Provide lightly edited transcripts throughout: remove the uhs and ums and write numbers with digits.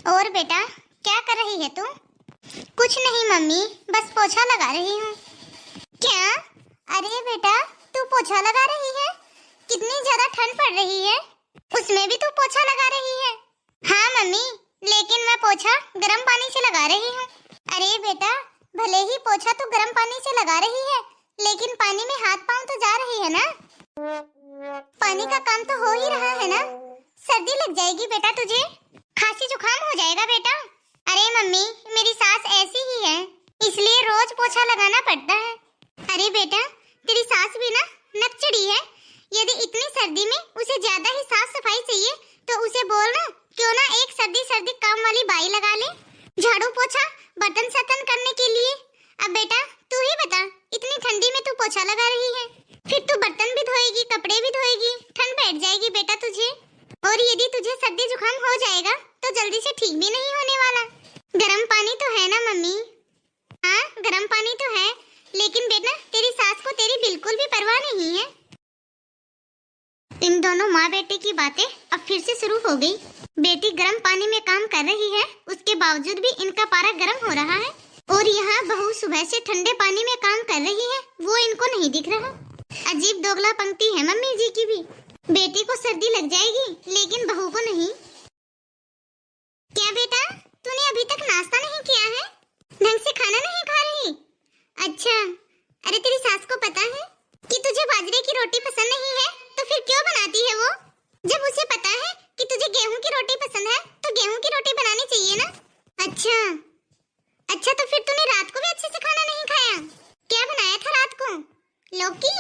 और बेटा क्या कर रही है तू? कुछ नहीं मम्मी, बस पोछा लगा रही हूँ। क्या? अरे बेटा तू पोछा लगा रही है? कितनी ज्यादा ठंड पड़ रही है, उसमें भी तू पोछा लगा रही है? हाँ मम्मी, लेकिन मैं पोछा गर्म पानी से लगा रही हूँ। अरे बेटा, भले ही पोछा तू गर्म पानी से लगा रही है, लेकिन पानी में हाथ पाँव तो जा रही है ना। पानी का काम तो हो ही रहा है ना। सर्दी लग जाएगी बेटा तुझे, खांसी जुकाम हो जाएगा बेटा। अरे मम्मी, मेरी सास ऐसी ही है, इसलिए रोज पोछा लगाना पड़ता है। अरे बेटा, तेरी सास भी ना नकचड़ी है। यदि इतनी सर्दी में उसे ज्यादा ही साफ सफाई चाहिए तो उसे बोल ना, क्यों ना एक सर्दी सर्दी काम वाली बाई लगा ले, झाड़ू पोछा बर्तन सतन करने के लिए। अब बेटा तू ही बता, इतनी ठंडी में तू पोछा लगा रही है, फिर तू बर्तन भी धोएगी, कपड़े भी धोएगी, ठंड बैठ जाएगी बेटा तुझे। और यदि तुझे सर्दी जुकाम हो जाएगा तो जल्दी से ठीक भी नहीं होने वाला। गर्म पानी तो है ना मम्मी? हाँ गर्म पानी तो है, लेकिन बेटा तेरी सास को तेरी बिल्कुल भी परवाह नहीं है। इन दोनों माँ बेटे की बातें अब फिर से शुरू हो गई। बेटी गर्म पानी में काम कर रही है, उसके बावजूद भी इनका पारा गर्म हो रहा है, और यहाँ बहू सुबह से ठंडे पानी में काम कर रही है, वो इनको नहीं दिख रहा। अजीब दोगला पंक्ति है मम्मी जी की भी। बेटी को सर्दी लग जाएगी लेकिन बहू को नहीं। क्या बेटा, तूने अभी तक नाश्ता नहीं किया है? ढंग से खाना नहीं खा रही? अच्छा, अरे तेरी सास को पता है कि तुझे बाजरे की रोटी पसंद नहीं है, तो फिर क्यों बनाती है वो? जब उसे पता है कि तुझे गेहूं की रोटी पसंद है तो गेहूं की रोटी बनानी चाहिए ना। अच्छा, तो फिर तूने रात को भी अच्छे से खाना नहीं खाया? क्या बनाया था रात को? लौकी?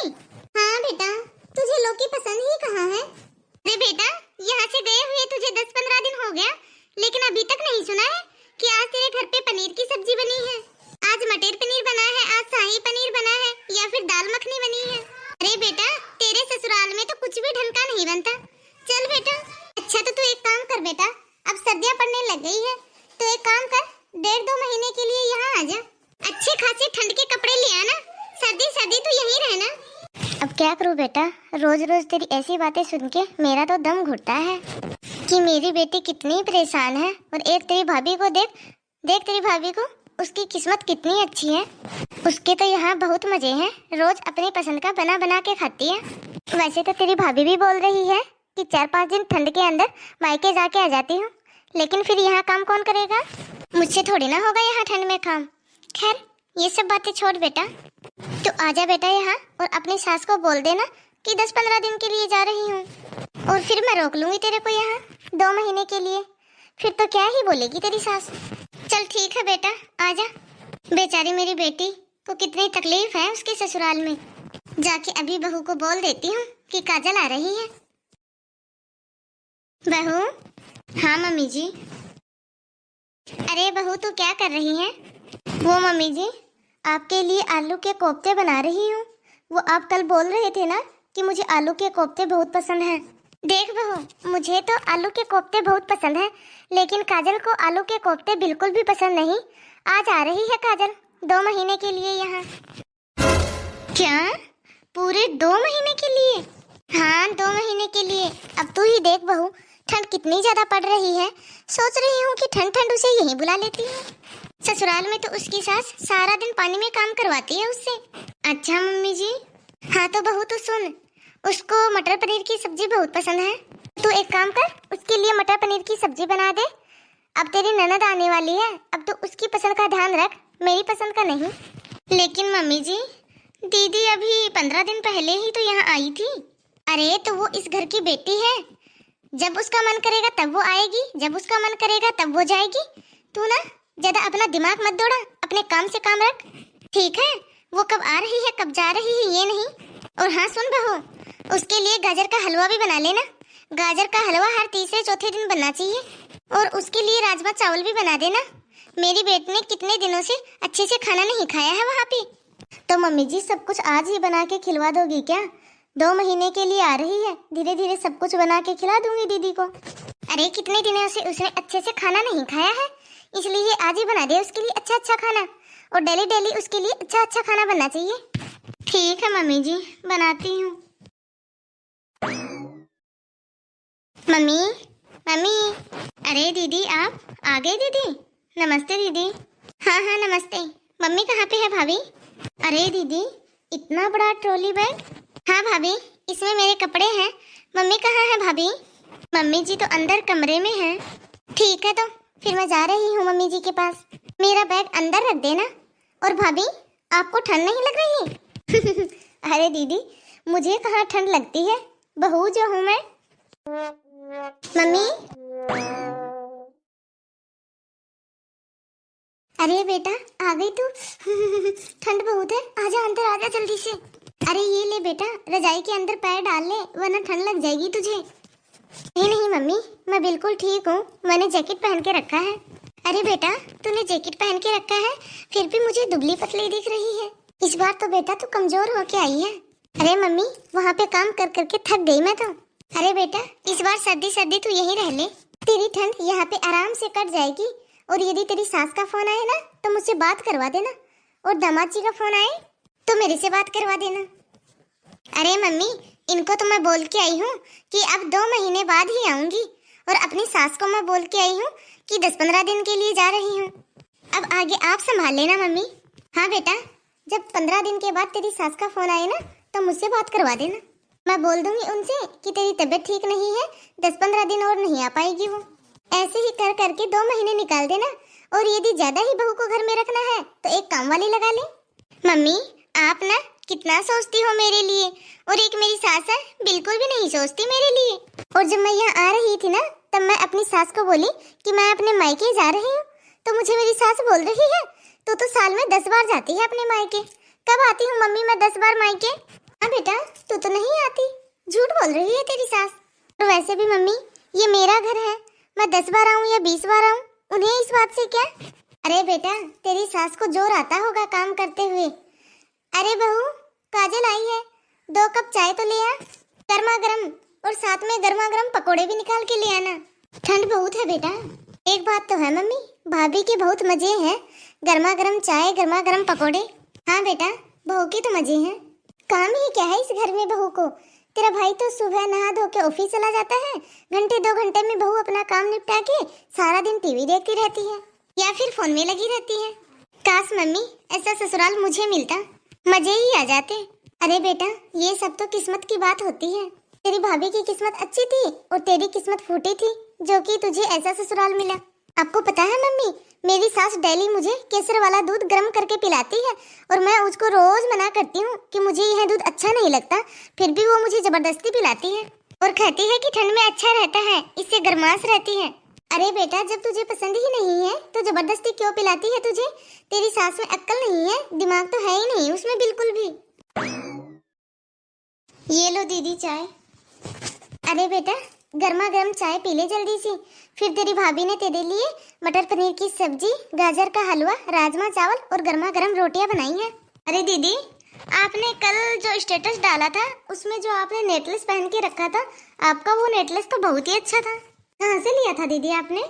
हाँ बेटा, तुझे लौकी पसंद ही कहाँ है? अरे बेटा, यहाँ से गए हुए तुझे 10-15 दिन हो गया, लेकिन अभी तक नहीं सुना है कि आज तेरे घर पे पनीर की सब्जी बनी है, आज मटर पनीर बना है, आज शाही पनीर बना है, या फिर दाल मखनी बनी है। अरे बेटा, तेरे ससुराल में तो कुछ भी ढंग का नहीं बनता। चल बेटा। अच्छा तो तू एक काम कर बेटा, अब सर्दियाँ पड़ने लग गई है, तो एक काम कर, 1.5-2 महीने के लिए यहाँ आ जा। अच्छे खासे ठंड के कपड़े ले आना, सर्दी सर्दी तो यहीं रहना। अब क्या करूँ बेटा, रोज रोज तेरी ऐसी बातें सुन के मेरा तो दम घुटता है कि मेरी बेटी कितनी परेशान है। और एक तेरी भाभी को देख तेरी भाभी को, उसकी किस्मत कितनी अच्छी है, उसके तो यहाँ बहुत मजे हैं, रोज अपनी पसंद का बना बना के खाती है। वैसे तो तेरी भाभी भी बोल रही है कि 4-5 दिन ठंड के अंदर मायके जाके आ जाती हूँ, लेकिन फिर यहाँ काम कौन करेगा? मुझसे थोड़ी ना होगा यहाँ ठंड में काम। खैर ये सब बातें छोड़ बेटा, तो आजा बेटा यहाँ, और अपनी सास को बोल देना कि 10-15 दिन के लिए जा रही हूँ, और फिर मैं रोक लूंगी तेरे को यहाँ 2 महीने के लिए। फिर तो क्या ही बोलेगी तेरी सास। चल ठीक है बेटा, आजा। बेचारी मेरी बेटी को कितनी तकलीफ है उसके ससुराल में। जाके अभी बहू को बोल देती हूँ कि काजल आ रही है। बहू? हाँ मम्मी जी। अरे बहू तू क्या कर रही है? वो मम्मी जी, आपके लिए आलू के कोफ्ते बना रही हूँ। वो आप कल बोल रहे थे ना कि मुझे आलू के कोफ्ते बहुत पसंद हैं। देख बहू, मुझे तो आलू के कोफ्ते बहुत पसंद हैं, लेकिन काजल को आलू के कोफ्ते बिल्कुल भी पसंद नहीं। आज आ रही है काजल 2 महीने के लिए यहाँ। क्या? पूरे 2 महीने के लिए? हाँ 2 महीने के लिए। अब तू ही देख बहू, ठंड कितनी ज्यादा पड़ रही है, सोच रही हूँ कि ठंड उसे यहीं बुला लेती हूँ। ससुराल में तो उसकी सास सारा दिन पानी में काम करवाती है उससे। अच्छा मम्मी जी। हाँ तो बहू तो सुन, उसको मटर पनीर की सब्जी बहुत पसंद है, तू एक काम कर, उसके लिए मटर पनीर की सब्जी बना दे। अब तेरी ननद आने वाली है, अब तो उसकी पसंद का ध्यान रख, मेरी पसंद का नहीं। लेकिन मम्मी जी, दीदी अभी 15 दिन पहले ही तो यहाँ आई थी। अरे तो वो इस घर की बेटी है, जब उसका मन करेगा तब वो आएगी, जब उसका मन करेगा तब वो जाएगी। तू ना ज्यादा अपना दिमाग मत दौड़ा, अपने काम से काम रख, ठीक है? वो कब आ रही है कब जा रही है ये नहीं। और हाँ सुन बहू, उसके लिए गाजर का हलवा भी बना लेना। गाजर का हलवा हर तीसरे चौथे दिन बनना चाहिए, और उसके लिए राजमा चावल भी बना देना। मेरी बेटी ने कितने दिनों से अच्छे से खाना नहीं खाया है वहाँ पे। तो मम्मी जी सब कुछ आज ही बना के खिलवा दोगी क्या? 2 महीने के लिए आ रही है, धीरे धीरे सब कुछ बना के खिला दूंगी दीदी को। अरे कितने दिनों से उसने अच्छे से खाना नहीं खाया है, इसलिए आज ही बना दे उसके लिए अच्छा खाना, और डेली डेली उसके लिए अच्छा खाना बनना चाहिए। ठीक है मम्मी जी, बनाती हूँ। मम्मी, अरे दीदी, आप आ गए दीदी। नमस्ते दीदी। हाँ हाँ नमस्ते। मम्मी कहाँ पे है भाभी? अरे दीदी, इतना बड़ा ट्रॉली बैग। हाँ भाभी, इसमें मेरे कपड़े हैं। मम्मी कहाँ है भाभी? मम्मी जी तो अंदर कमरे में हैं। ठीक है, तो फिर मैं जा रही हूँ मम्मी जी के पास। मेरा बैग अंदर रख देना। और भाभी, आपको ठंड नहीं लग रही? अरे दीदी, मुझे कहाँ ठंड लगती है, बहू जो हूँ मैं। मम्मी। अरे बेटा, आ गई तू? ठंड बहुत है, आजा अंदर, आजा जल्दी से। अरे ये ले बेटा, रजाई के अंदर पैर डाल ले, वरना ठंड लग जाएगी तुझे। नहीं नहीं मम्मी, मैं बिल्कुल ठीक हूँ, मैंने जैकेट पहन के रखा है। अरे बेटा, तूने जैकेट पहन के रखा है, फिर भी मुझे दुबली पतली दिख रही है। इस बार तो बेटा तू कमजोर होके आई है। अरे मम्मी, वहाँ पे काम कर करके थक गई मैं तो। अरे बेटा, इस बार सर्दी सर्दी तू यहीं रह ले, तेरी ठंड यहाँ पे आराम से कट जाएगी। और यदि तेरी सास का फोन आए ना तो मुझसे बात करवा देना, और दामाद जी का फोन आए तो मेरे से बात करवा देना। अरे मम्मी, इनको तो मैं बोल के आई हूँ कि अब 2 महीने बाद ही आऊंगी, और अपनी सास को मैं बोल के आई हूँ कि 10-15 दिन के लिए जा रही हूँ। अब आगे आप संभाल लेना मम्मी। हाँ बेटा, जब 15 दिन के बाद तेरी सास का फोन आए ना तो मुझसे बात करवा देना। मैं बोल दूंगी उनसे कि तेरी तबीयत ठीक नहीं है, 10-15 दिन और नहीं आ पाएगी वो। ऐसे ही कर करके 2 महीने निकाल देना, और यदि ज्यादा ही बहू को घर में रखना है तो एक काम वाली लगा ले। मम्मी, आप ना कितना सोचती हो मेरे लिए, और एक मेरी सास है, बिल्कुल भी नहीं सोचती मेरे लिए। और जब मैं यहाँ आ रही थी ना, तब मैं अपनी सास को बोली कि मैं अपने मायके जा रही हूँ, तो मुझे मेरी सास बोल रही है तो साल में 10 बार जाती है अपने मायके। कब आती हूँ मम्मी मैं 10 बार मायके? हाँ बेटा, तू तो नहीं आती, झूठ बोल रही है तेरी सास। और वैसे भी मम्मी, ये मेरा घर है, मैं 10 बार आऊँ या 20 बार आऊँ, उन्हें इस बात से क्या? अरे बेटा, तेरी सास को जोर आता होगा काम करते हुए। अरे बहू, काजल आई है, 2 कप चाय तो ले आ, गर्मा गर्म, और साथ में गर्मा गर्म पकोड़े भी निकाल के ले आना। ठंड बहुत है बेटा। एक बात तो है मम्मी, भाभी के बहुत मजे हैं, गर्मा गर्म चाय, गर्मा गर्म पकोड़े। हाँ बेटा, बहू के तो मजे हैं। काम ही क्या है इस घर में बहू को? तेरा भाई तो सुबह नहा धो के ऑफिस चला जाता है, घंटे 2 घंटे में बहू अपना काम निपटा के सारा दिन टीवी देखती रहती है या फिर फोन में लगी रहती है। काश मम्मी ऐसा ससुराल मुझे मिलता, मजे ही आ जाते। अरे बेटा, ये सब तो किस्मत की बात होती है। तेरी भाभी की किस्मत अच्छी थी और तेरी किस्मत फूटी थी, जो कि तुझे ऐसा ससुराल मिला। आपको पता है मम्मी, मेरी सास डेली मुझे केसर वाला दूध गर्म करके पिलाती है, और मैं उसको रोज मना करती हूँ कि मुझे यह दूध अच्छा नहीं लगता, फिर भी वो मुझे जबरदस्ती पिलाती है और कहती है कि ठंड में अच्छा रहता है, इससे गर्माश रहती है। अरे बेटा, जब तुझे पसंद ही नहीं है तो जबरदस्ती क्यों पिलाती है तुझे? तेरी सास में अक्ल नहीं है, दिमाग तो है ही नहीं उसमें बिल्कुल भी। ये लो दीदी चाय। अरे बेटा, गर्मा गर्म चाय पी ले जल्दी से। फिर तेरी भाभी ने तेरे लिए मटर पनीर की सब्जी, गाजर का हलवा, राजमा चावल और गर्मा गर्म रोटियां बनाई हैं। अरे दीदी, आपने कल जो स्टेटस डाला था उसमें जो आपने नेकलेस पहन के रखा था, आपका वो नेकलेस तो बहुत ही अच्छा था। कहाँ से लिया था दीदी आपने?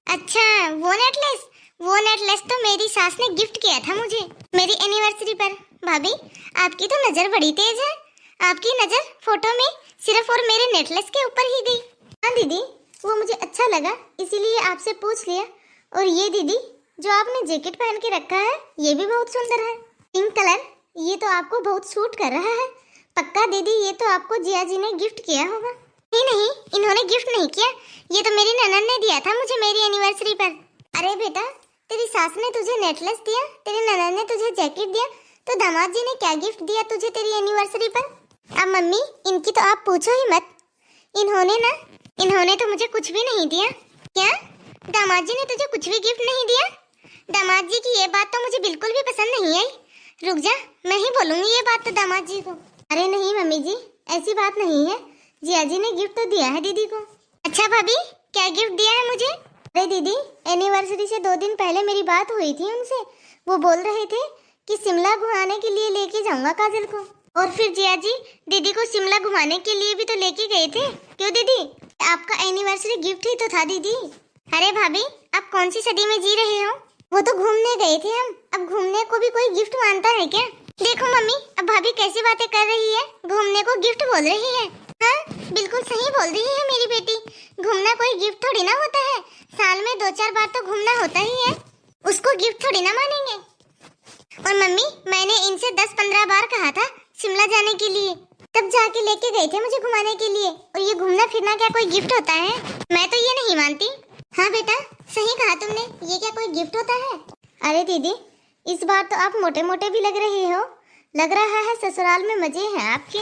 अच्छा, वो नेकलेस तो मेरी सास ने गिफ्ट किया था मुझे मेरी एनिवर्सरी पर। भाभी, आपकी तो नजर बड़ी तेज है, आपकी नजर फोटो में सिर्फ और मेरे नेकलेस के ऊपर ही गई। हाँ दीदी, वो मुझे अच्छा लगा इसीलिए आपसे पूछ लिया। और ये दीदी, जो आपने जैकेट पहन के रखा है ये भी बहुत सुंदर है, पिंक कलर, ये तो आपको बहुत सूट कर रहा है। पक्का दीदी ये तो आपको जिया जी ने गिफ्ट किया होगा। नहीं, इन्होंने गिफ्ट नहीं किया, ये तो मेरी ननद ने दिया था मुझे मेरी एनिवर्सरी पर। अरे बेटा, तेरी सास ने तुझे नेकलेस दिया, तेरी ननद ने तुझे जैकेट दिया, तो दामाद जी ने क्या गिफ्ट दिया तुझे तेरी एनिवर्सरी पर? अब मम्मी, इनकी तो आप पूछो ही मत। इन्होंने तो मुझे कुछ भी नहीं दिया। क्या दामाद जी ने तुझे कुछ भी गिफ्ट नहीं दिया? दामाद जी की ये बात तो मुझे बिल्कुल भी पसंद नहीं आई। रुक जा, मैं ही बोलूंगी ये बात तो दामाद जी को। अरे नहीं मम्मी जी, ऐसी बात नहीं है, जिया जी ने गिफ्ट तो दिया है दीदी को। अच्छा भाभी, क्या गिफ्ट दिया है मुझे? अरे दीदी, एनिवर्सरी से 2 दिन पहले मेरी बात हुई थी उनसे, वो बोल रहे थे कि शिमला घुमाने के लिए लेके जाऊंगा काजल को। और फिर जिया जी दीदी को शिमला घुमाने के लिए भी तो लेके गए थे। क्यों दीदी, आपका एनिवर्सरी गिफ्ट ही तो था दीदी। अरे भाभी, आप कौन सी सदी में जी रहे हो? वो तो घूमने गए थे हम, अब घूमने को भी कोई गिफ्ट मानता है क्या? देखो मम्मी, अब भाभी कैसी बातें कर रही है, घूमने को गिफ्ट बोल रही है। हाँ, बिल्कुल सही बोल रही है मेरी बेटी, घूमना कोई गिफ्ट थोड़ी ना होता है, 2-4 बार तो घूमना होता ही है, उसको गिफ्ट थोड़ी ना मानेंगे। और मम्मी, मैंने इनसे 10-15 बार कहा था शिमला जाने के लिए, तब जाके लेके गए थे मुझे घुमाने के लिए। और ये घूमना फिरना क्या कोई गिफ्ट होता है? मैं तो ये नहीं मानती। हाँ बेटा, सही कहा तुमने, ये क्या कोई गिफ्ट होता है? अरे दीदी, इस बार तो आप मोटे मोटे भी लग रहे हो। लग रहा है ससुराल में मजे हैं आपके।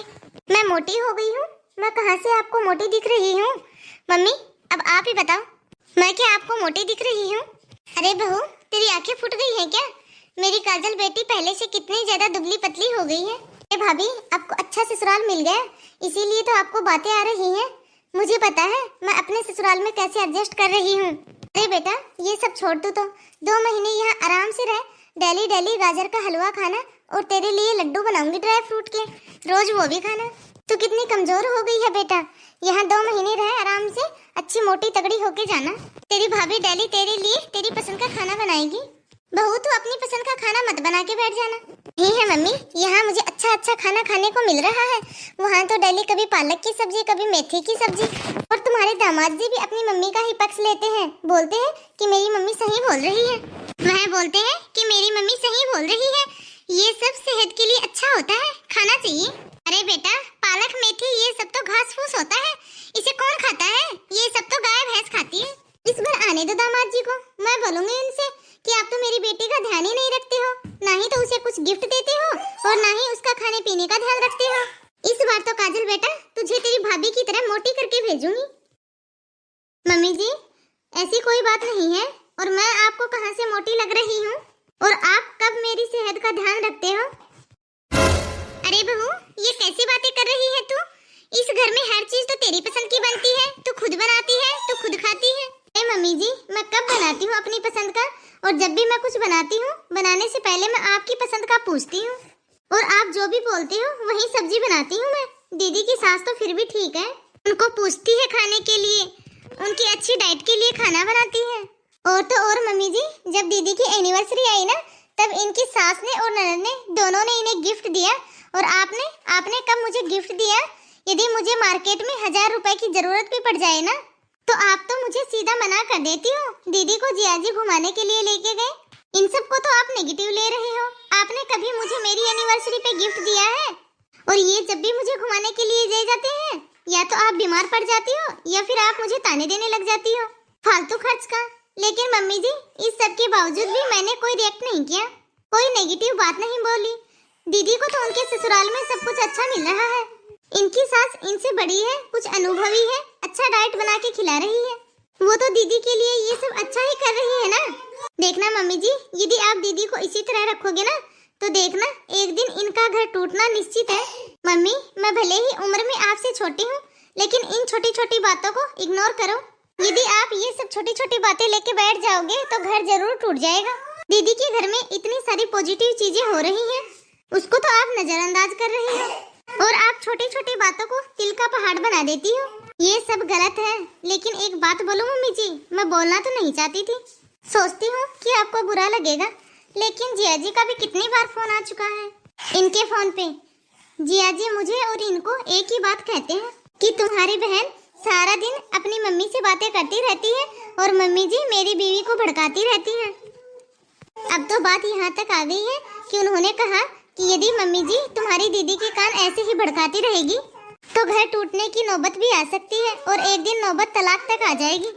मैं मोटी हो गई हूँ? मैं कहाँ से आपको मोटी दिख रही हूँ? मम्मी, अब आप ही बताओ, मैं क्या आपको मोटी दिख रही हूँ? अरे बहू, तेरी आंखें फूट गई हैं क्या? मेरी काजल बेटी पहले से कितनी ज्यादा दुबली पतली हो गई है। अरे भाभी, आपको अच्छा ससुराल मिल गया, इसीलिए तो आपको बातें आ रही हैं। मुझे पता है मैं अपने ससुराल में कैसे एडजस्ट कर रही हूँ। अरे बेटा, ये सब छोड़ दो तो 2 महीने यहाँ आराम से रह। डेली डेली गाजर का हलवा खाना, और तेरे लिए लड्डू बनाऊंगी ड्राई फ्रूट के, रोज वो भी खाना। तू कितनी कमजोर हो गई है बेटा, यहाँ 2 महीने रह आराम से, अच्छी मोटी तगड़ी होके जाना। तेरी भाभी डेली तेरे लिए तेरी पसंद का खाना बनाएगी। बहू, तू अपनी पसंद का खाना मत बना के बैठ जाना। नहीं है मम्मी, यहाँ मुझे अच्छा अच्छा खाना खाने को मिल रहा है। वहाँ तो डेली कभी पालक की सब्जी, कभी मेथी की सब्जी। और तुम्हारे दामाद जी भी अपनी मम्मी का ही पक्ष लेते हैं, बोलते हैं कि मेरी मम्मी सही बोल रही है। वह बोलते हैं कि मेरी मम्मी सही बोल रही है, ये सब सेहत के लिए अच्छा होता है, खाना चाहिए। अरे बेटा, पालक मेथी ये सब तो घास फूस होता है, इसे कौन खाता है? ये सब तो गाय भैंस खाती है। इस बार आने दो दामाद जी को, मैं बोलूंगी इनसे कि आप तो मेरी बेटी का ध्यान ही नहीं रखते हो, ना ही तो उसे कुछ गिफ्ट देते हो और ना ही उसका खाने पीने का ध्यान रखते हो। इस बार तो काजल बेटा, तुझे तेरी भाभी की तरह मोटी करके भेजूंगी। मम्मी जी, ऐसी कोई बात नहीं है, और मैं आपको कहां से मोटी लग रही हूँ? और आप कब मेरी सेहत का ध्यान रखते हो? अरे बहू, ये कैसी बातें कर रही है तू? इस घर में हर चीज तो तेरी पसंद की बनती है, तू खुद बनाती है, तू खुद खाती है। अरे मम्मी जी, मैं कब बनाती हूँ अपनी पसंद का? और जब भी मैं कुछ बनाती हूँ, बनाने से पहले मैं आपकी पसंद का पूछती हूँ, और आप जो भी बोलते हो वही सब्जी बनाती हूँ मैं। दीदी की सास तो फिर भी ठीक है, उनको पूछती है खाने के लिए, उनकी अच्छी डाइट के लिए खाना बनाती है। और तो और मम्मी जी, जब दीदी की एनिवर्सरी आई ना, तब इनकी सास ने और ननद ने दोनों ने इन्हें गिफ्ट दिया। और आपने कब मुझे गिफ्ट दिया? यदि मुझे मार्केट में 1000 रुपए की जरूरत भी पड़ जाए ना, तो आप तो मुझे सीधा मना कर देती हो। दीदी को जियाजी घुमाने के लिए लेके गए, इन सब को तो आप नेगेटिव ले रहे हो। आपने कभी मुझे मेरी एनिवर्सरी पे गिफ्ट दिया है? और ये जब भी मुझे घुमाने के लिए ले जाते हैं, या तो आप बीमार पड़ जाती हो या फिर आप मुझे ताने देने लग जाती हो फालतू खर्च का। लेकिन मम्मी जी, इस सब के बावजूद भी मैंने कोई रिएक्ट नहीं किया, कोई नेगेटिव बात नहीं बोली। दीदी को तो उनके ससुराल में सब कुछ अच्छा मिल रहा है। इनकी सास इनसे बड़ी है, कुछ अनुभवी है, अच्छा डाइट बना के खिला रही है। वो तो दीदी के लिए ये सब अच्छा ही कर रही है ना। देखना मम्मी जी, यदि आप दीदी को इसी तरह रखोगे ना, तो देखना एक दिन इनका घर टूटना निश्चित है। मम्मी, मैं भले ही उम्र में आपसे छोटी हूँ, लेकिन इन छोटी छोटी बातों को इग्नोर करो। यदि आप ये सब छोटी छोटी बातें लेके बैठ जाओगे तो घर जरूर टूट जाएगा। दीदी के घर में इतनी सारी पॉजिटिव चीजें हो रही हैं, उसको तो आप नजरअंदाज कर रही हो, और आप छोटी छोटी बातों को तिल का पहाड़ बना देती हो। ये सब गलत है। लेकिन एक बात बोलूं मम्मी जी, मैं बोलना तो नहीं चाहती थी, सोचती हूँ कि आपको बुरा लगेगा, लेकिन जिया जी का भी कितनी बार फोन आ चुका है। इनके फोन पे जिया जी मुझे और इनको एक ही बात कहते हैं कि तुम्हारी बहन सारा दिन अपनी मम्मी से बातें करती रहती है, और मम्मी जी मेरी बीवी को भड़काती रहती है। अब तो बात यहाँ तक आ गई है कि उन्होंने कहा कि यदि मम्मी जी तुम्हारी दीदी के कान ऐसे ही भड़काती रहेगी, तो घर टूटने की नौबत भी आ सकती है, और एक दिन नौबत तलाक तक आ जाएगी।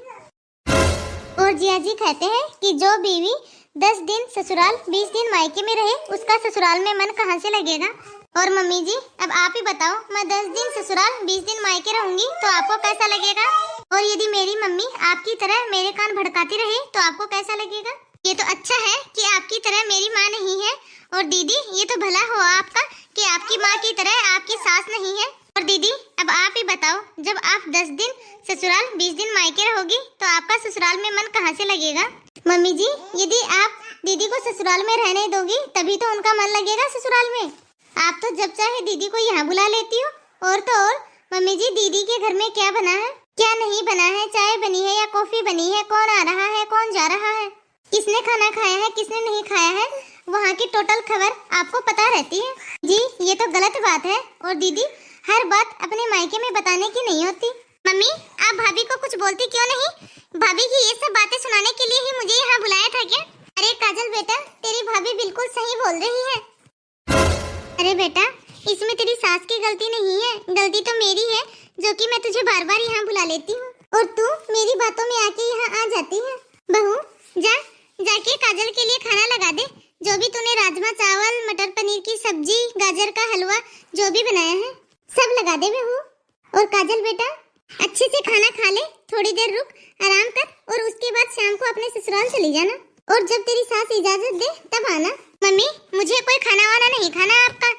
और जिया जी कहते हैं कि जो बीवी 10 दिन ससुराल 20 दिन मायके में रहे, उसका ससुराल में मन कहाँ से लगेगा। और मम्मी जी, अब आप ही बताओ, मैं 10 दिन ससुराल 20 दिन मायके रहूंगी तो आपको कैसा लगेगा? और यदि मेरी मम्मी आपकी तरह मेरे कान भड़काती रहे तो आपको कैसा लगेगा? ये तो अच्छा है कि आपकी तरह मेरी माँ नहीं है। और दीदी, ये तो भला हो आपका कि आपकी माँ की तरह आपकी सास नहीं है। और दीदी, अब आप ही बताओ, जब आप 10 दिन ससुराल 20 दिन मायके रहोगी तो आपका ससुराल में मन कहाँ से लगेगा? मम्मी जी, यदि आप दीदी को ससुराल में रहने दोगी तभी तो उनका मन लगेगा ससुराल में। आप तो जब चाहे दीदी को यहाँ बुला लेती हो। और तो और मम्मी जी, दीदी के घर में क्या बना है, क्या नहीं बना है, चाय बनी है या कॉफी बनी है, कौन आ रहा है, कौन जा रहा है, किसने खाना खाया है, किसने नहीं खाया है, वहाँ की टोटल खबर आपको पता रहती है। जी, ये तो गलत बात है। और दीदी, हर बात अपने मायके में बताने की नहीं होती। मम्मी आप भाभी को कुछ बोलती क्यों नहीं? भाभी की ये सब बातें सुनाने के लिए ही मुझे यहाँ बुलाया था क्या? अरे काजल बेटा, तेरी भाभी बिल्कुल सही बोल रही है। अरे बेटा, इसमें तेरी सास की गलती नहीं है, गलती तो मेरी है जो कि मैं तुझे बार बार यहाँ बुला लेती हूँ और तू मेरी बातों में आके यहाँ आ जाती है। बहू जाके काजल के लिए खाना लगा दे। जो भी तूने राजमा चावल, मटर पनीर की सब्जी, गाजर का हलवा जो भी बनाया है सब लगा दे बहू। और काजल बेटा अच्छे से खाना खा ले, थोड़ी देर रुक, आराम कर और उसके बाद शाम को अपने ससुराल चली जाना और जब तेरी सास इजाजत दे तब आना। मम्मी मुझे कोई खाना वाना नहीं खाना आपका।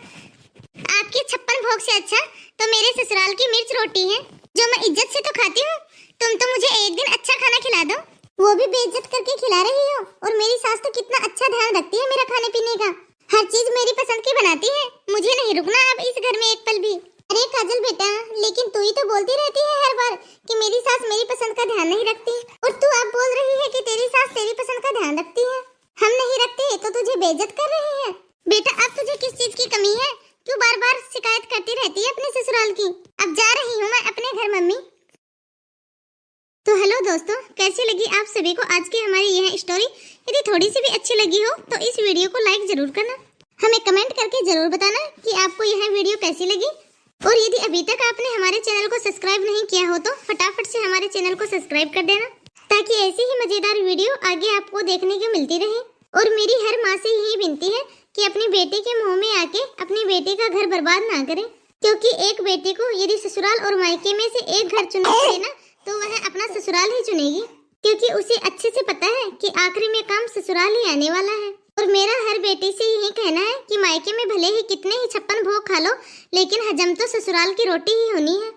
आपकी 56 भोग से अच्छा तो मेरे ससुराल की मिर्च रोटी है जो मैं इज्जत से तो खाती हूँ। तुम तो मुझे एक दिन अच्छा खाना खिला दो, वो भी बेइज्जत करके खिला रही हो। और मेरी सास तो कितना अच्छा ध्यान रखती है मेरा खाने पीने का, हर चीज मेरी पसंद की बनाती है। मुझे नहीं रुकना अब इस घर में एक पल भी। अरे काजल बेटा, लेकिन तू ही तो बोलती रहती है हर बार कि मेरी सास मेरी पसंद का ध्यान नहीं रखती और तू अब बोल रही है कि तेरी सास तेरी पसंद का ध्यान रखती है। हम नहीं रखते तो तुझे बेइज्जत कर रही है। बेटा अब तुझे किस चीज की कमी है? क्यों बार बार शिकायत करती रहती है अपने ससुराल की? अब जा रही हूँ मैं अपने घर मम्मी। तो हेलो दोस्तों, कैसी लगी आप सभी को आज की हमारी यह स्टोरी? यदि थोड़ी सी भी अच्छी लगी हो तो इस वीडियो को लाइक जरूर करना, हमें कमेंट करके जरूर बताना कि आपको यह वीडियो कैसी लगी। और यदि अभी तक आपने हमारे चैनल को सब्सक्राइब नहीं किया हो तो फटाफट से हमारे चैनल को सब्सक्राइब कर देना ताकि ऐसी ही मजेदार वीडियो आगे आपको देखने को मिलती रहे। और मेरी हर माँ से यही विनती है कि अपनी बेटी के मुंह में आके अपनी बेटी का घर बर्बाद ना करें, क्योंकि एक बेटी को यदि ससुराल और मायके में से एक घर चुनना पड़े ना तो वह अपना ससुराल ही चुनेगी, क्योंकि उसे अच्छे से पता है कि आखिरी में काम ससुराल ही आने वाला है। और मेरा हर बेटी से यही कहना है कि मायके में भले ही कितने ही 56 भोग खा लो, लेकिन हजम तो ससुराल की रोटी ही होनी है।